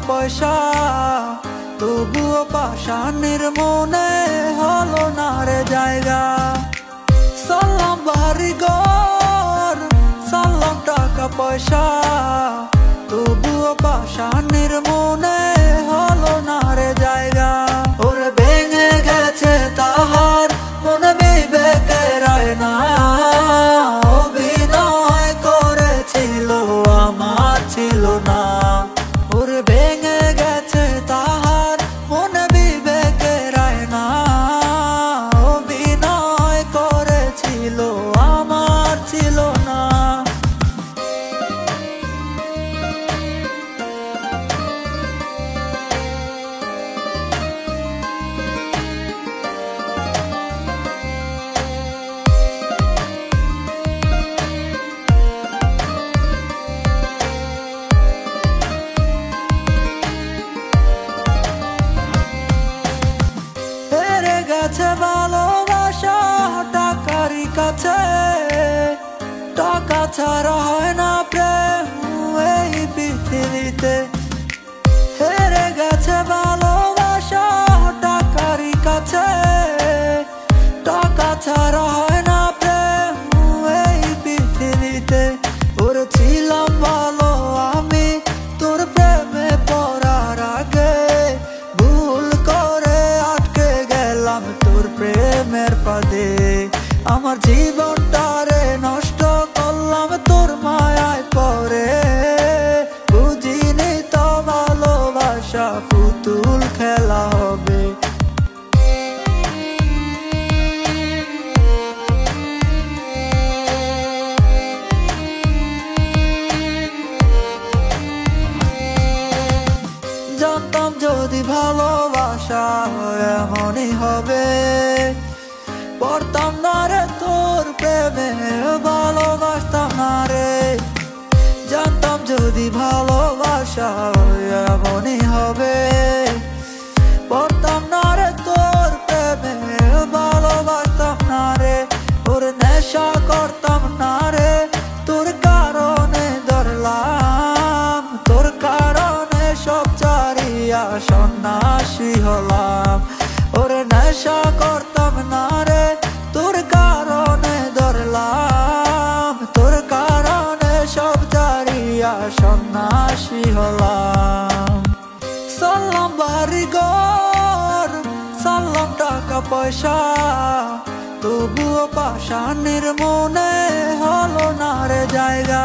পয়সা, তবুও পাষাণের মনে হলো না রে জায়গা। সালাম বাড়িঘর, সালাম টাকা পয়সা, তবুও পাষাণের মনে হলো না রে জায়গা। ওরে ভেঙে গেছে তাহার মনে বিবেকের আয়না, অভিনয় করেছিল আমার ছিল না। ওরে ভেঙে গেছে তাহার মনে বিবেকের আয়না, অভিনয় করেছিল আমার ছিল না। গেছে ভালোবাসা টাকারই কাছে, টাকা ছাড়া হয় না প্রেম এই পৃথিবীতে। হেরে গেছে ভালোবাসা টাকারই কাছে, টাকা ছাড়া হয় না প্রেম এই পৃথিবীতে। ওরে ছিলাম ভালো আমি তোর প্রেমে পড়ার আগে, ভুল করে আটকে গেলাম তোর প্রেমের ফাঁদে। আমার জীবনটারে নষ্ট করলাম তোর মায়ায় পড়ে, বুঝিনি তো ভালোবাসা পুতুল খেলা হবে। জানতাম যদি ভালোবাসা এমনই হবে, পড়তাম না রে তোর প্রেমে, ভালোবাসতাম না রে। জানতাম যদি ভালোবাসা এমনই হবে, পড়তাম না রে তোর প্রেমে, ভালোবাসতাম না রে। ওর নেশা করতাম না রে, তোর কারণে ধরলাম, তোর কারণে সব চারিয়া সন্ন্যাসী হলাম। ওরে নেশা করতাম না রে, তোর কারণে ধরলাম, তোর কারণে সব চারিয়া সন্ন্যাসী হলাম। সালাম বাড়িঘর, সালাম টাকা পয়সা, তবুও পাষাণের মনে হলো না রে জায়গা।